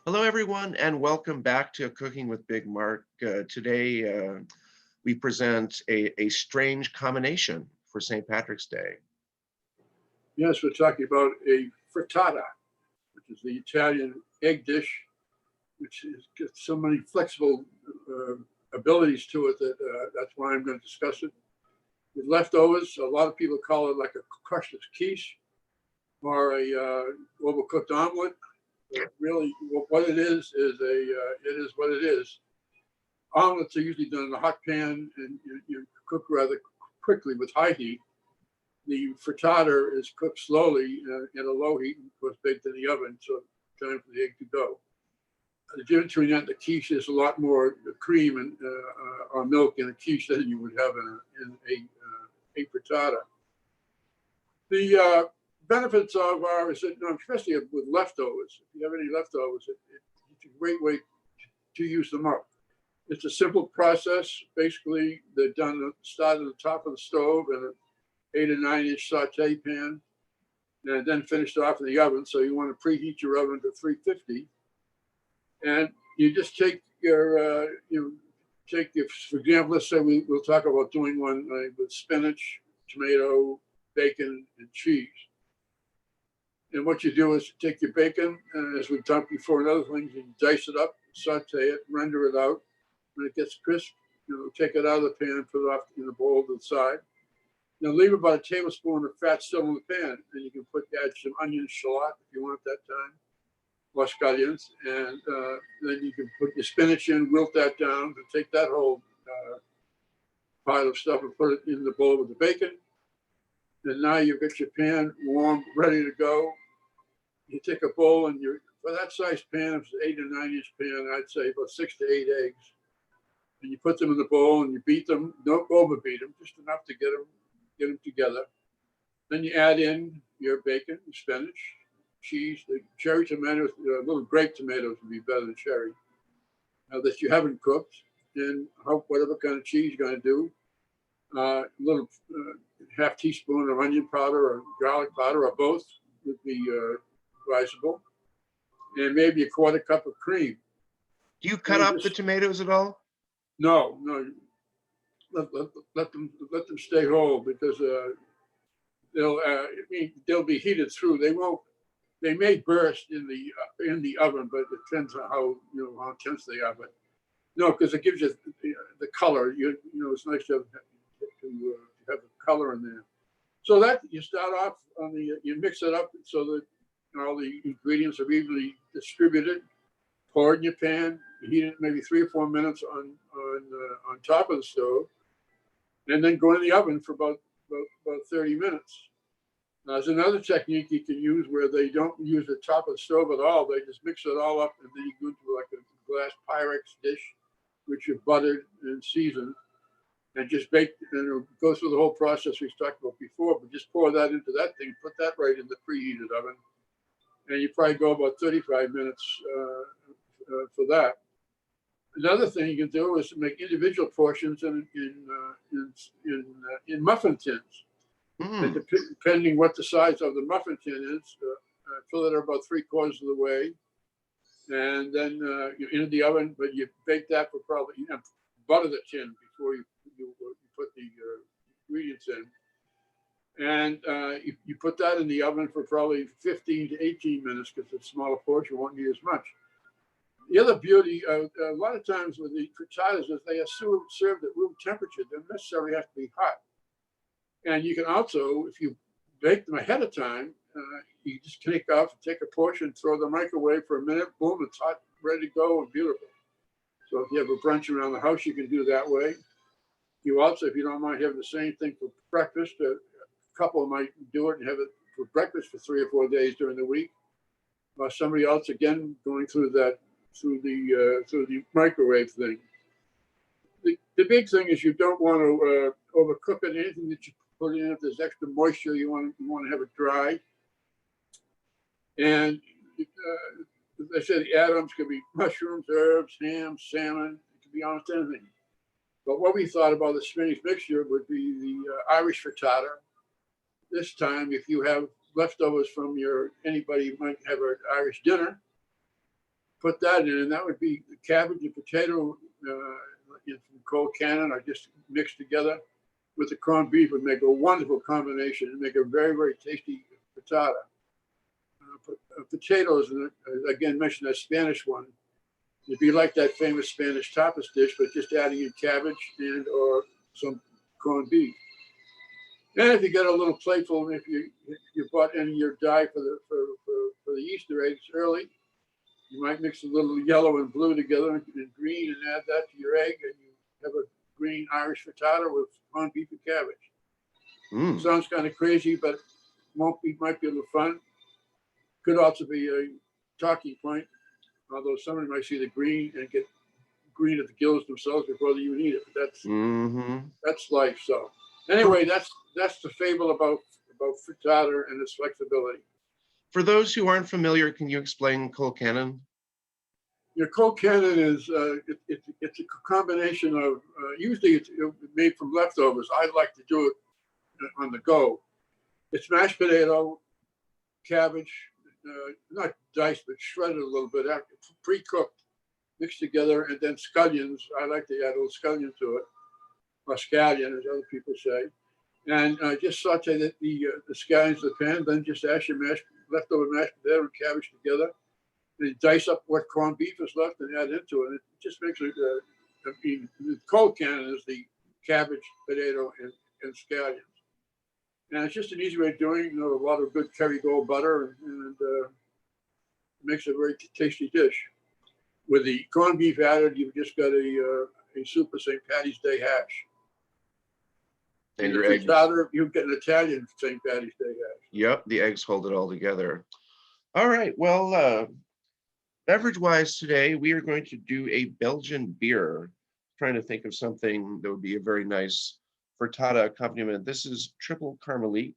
Hello, everyone, and welcome back to Cooking with Big Mark. Today, we present a strange combination for St. Patrick's Day. Yes, we're talking about a frittata, which is the Italian egg dish, which has got so many flexible uh, abilities to it that that's why I'm going to discuss it. With leftovers, a lot of people call it like a crushed quiche or a overcooked omelet. But really, what it is what it is. Omelets are usually done in a hot pan and you cook rather quickly with high heat. The frittata is cooked slowly at a low heat and of course baked in the oven, so time for the egg to go. The difference between that and the quiche is a lot more cream and or milk in a quiche than you would have in a frittata. The benefits of our is that, especially with leftovers, if you have any leftovers, it's a great way to use them up. It's a simple process. Basically, they're done start at the top of the stove in an 8 or 9 inch saute pan, and then finished off in the oven. So you want to preheat your oven to 350, and you just take for example, let's say we'll talk about doing one with spinach, tomato, bacon, and cheese. And what you do is take your bacon, and as we've talked before, and other things, you dice it up, saute it, render it out. When it gets crisp, take it out of the pan, put it off in a bowl to the side. Leave about a tablespoon of fat still in the pan, and you can add some onion shallot if you want at that time, or scallions, and then you can put your spinach in, wilt that down, and take that whole pile of stuff and put it in the bowl with the bacon. And now you've got your pan warm, ready to go. You take a bowl and for that size pan, if it's an 8 or 9 inch pan, I'd say about 6 to 8 eggs. And you put them in the bowl and you beat them. Don't overbeat them, just enough to get them together. Then you add in your bacon, spinach, cheese, the cherry tomatoes, little grape tomatoes would be better than cherry, that you haven't cooked, and whatever kind of cheese you're going to do. A little half teaspoon of onion powder or garlic powder or both would be advisable, and maybe a quarter cup of cream. Do you cut up the tomatoes at all? No, let them stay whole because they'll be heated through. They may burst in the oven, but it depends on how intense they are. But no, because it gives you the color. It's nice to have the color in there. So that you start off you mix it up so that all the ingredients are evenly distributed. Pour it in your pan. Heat it maybe 3 or 4 minutes on top of the stove, and then go in the oven for about 30 minutes. Now, there's another technique you can use where they don't use the top of the stove at all. They just mix it all up, and then you go into like a glass Pyrex dish, which you've buttered and seasoned, and just bake, and go through the whole process we talked about before. But just pour that into that thing, put that right in the preheated oven, and you probably go about 35 minutes for that. Another thing you can do is to make individual portions in muffin tins. And depending what the size of the muffin tin is, fill it about 3/4 of the way, and then you're in the oven. But you bake that for probably butter the tin before you put the ingredients in, and you put that in the oven for probably 15 to 18 minutes because it's a smaller portion, won't need as much. The other beauty, a lot of times with the frittatas, is they are served at room temperature. They don't necessarily have to be hot. And you can also, if you bake them ahead of time, you just take a portion, throw the microwave for a minute, boom, it's hot, ready to go, and beautiful. So if you have a brunch around the house, you can do it that way. You also, if you don't mind having the same thing for breakfast, a couple might do it and have it for breakfast for 3 or 4 days during the week. Or somebody else, again, going through the microwave thing. The big thing is you don't want to overcook it. Anything that you put in, if there's extra moisture, you want to have it dry. And as I said, the add-ons could be mushrooms, herbs, ham, salmon. It could be almost anything. But what we thought about the spinach mixture would be the Irish frittata. This time, if you have leftovers from anybody might have an Irish dinner, put that in, and that would be cabbage and potato from cold cannon, I just mixed together with the corned beef would make a wonderful combination and make a very, very tasty frittata. Potatoes, again, mentioned that Spanish one. It'd be like that famous Spanish tapas dish, but just adding in cabbage and or some corned beef. And if you get a little playful, if you bought any of your dye for the Easter eggs early, you might mix a little yellow and blue together and green and add that to your egg, and you have a green Irish frittata with corned beef and cabbage. Sounds kind of crazy, but might be a little fun. Could also be a talking point, although somebody might see the green and get green at the gills themselves before they even eat it. But that's life. So anyway, that's the fable about frittata and its flexibility. For those who aren't familiar, can you explain cold cannon? Your cold cannon is it's a combination of usually it's made from leftovers. I like to do it on the go. It's mashed potato, cabbage, not diced but shredded a little bit, pre-cooked, mixed together, and then scallions. I like to add a little scallion to it, or scallion as other people say, and just saute the scallions in the pan. Then just add your leftover mashed potato and cabbage together. And dice up what corned beef is left and add into it. It just makes it. The cold cannon is the cabbage, potato, and scallions. And it's just an easy way of doing, a lot of good Kerrygold butter, and makes a very tasty dish. With the corned beef added, you've just got a super St. Patty's Day hash. And your eggs. You get an Italian St. Patty's Day hash. Yep, the eggs hold it all together. All right, well, beverage-wise today, we are going to do a Belgian beer. Trying to think of something that would be a very nice frittata accompaniment. This is Tripel Karmeliet.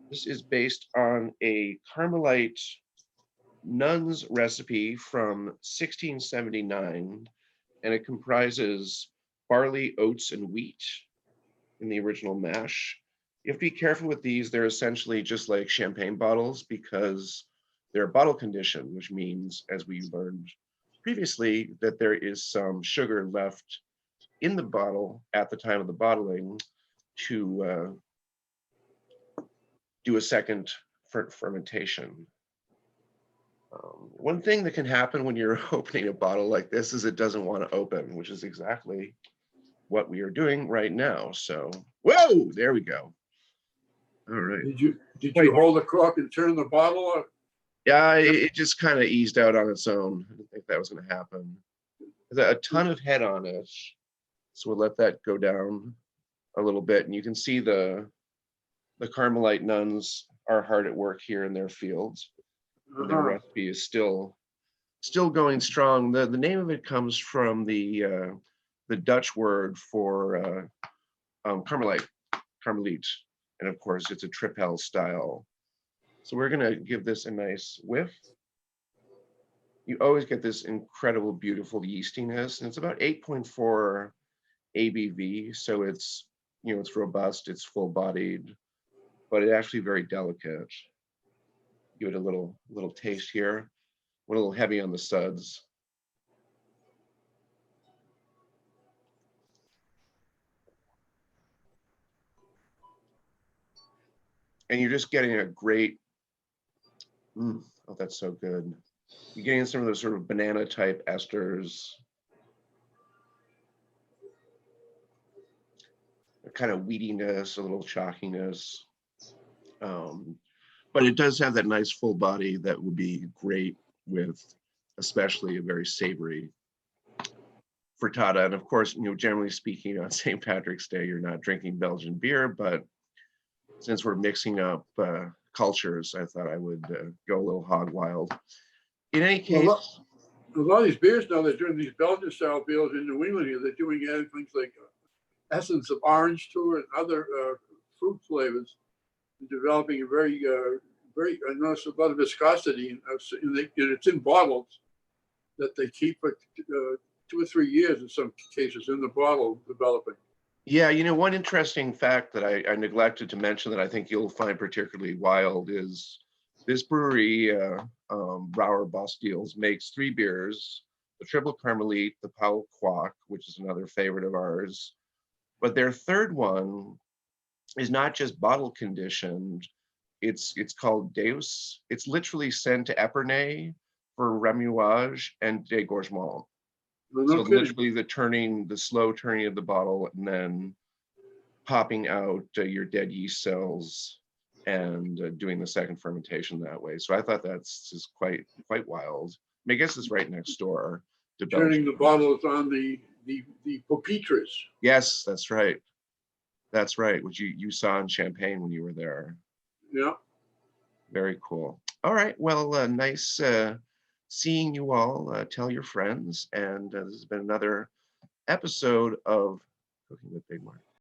This is based on a Carmelite nun's recipe from 1679, and it comprises barley, oats, and wheat in the original mash. You have to be careful with these. They're essentially just like champagne bottles because they're bottle conditioned, which means, as we learned previously, that there is some sugar left in the bottle at the time of the bottling to do a second fermentation. One thing that can happen when you're opening a bottle like this is it doesn't want to open, which is exactly what we are doing right now. So, whoa, there we go. All right. Did you hold the cork and turn the bottle up? Yeah, it just kind of eased out on its own. I didn't think that was going to happen. There's a ton of head on it. So we'll let that go down a little bit. And you can see the Carmelite nuns are hard at work here in their fields. Their recipe is still going strong. The name of it comes from the Dutch word for Karmeliet, and of course it's a Tripel style. So we're gonna give this a nice whiff. You always get this incredible, beautiful yeastiness, and it's about 8.4 ABV. So it's it's robust, it's full-bodied, but it's actually very delicate. Give it a little taste here. A little heavy on the suds. And you're just getting a great, oh, that's so good. You're getting some of those sort of banana type esters, a kind of wheatiness, a little chalkiness. But it does have that nice full body that would be great with especially a very savory frittata. And of course, generally speaking, on St. Patrick's Day, you're not drinking Belgian beer, but since we're mixing up cultures, I thought I would go a little hog wild. In any case, a lot of these beers now, they're doing these Belgian style beers in New England here. They're doing things like essence of orange to it, and other fruit flavors, developing a very, I noticed a lot of viscosity, and it's in bottles that they keep for 2 or 3 years in some cases in the bottle developing. Yeah, one interesting fact that I neglected to mention that I think you'll find particularly wild is this brewery Brouwer Bastiles makes 3 beers: the Tripel Karmeliet, the Paul Kwok, which is another favorite of ours. But their third one is not just bottle conditioned. It's called Deus. It's literally sent to Epernay for remuage and dégorgement. No, So no kidding. literally the slow turning of the bottle, and then popping out your dead yeast cells and doing the second fermentation that way. So I thought that's just quite wild. I mean, I guess it's right next door to Turning Belgium. the bottles on the pupitres. Yes, that's right. That's right, which you saw in Champagne when you were there. Yeah. Very cool. All right. Well, nice seeing you all. Tell your friends. And this has been another episode of Cooking with Big Mark.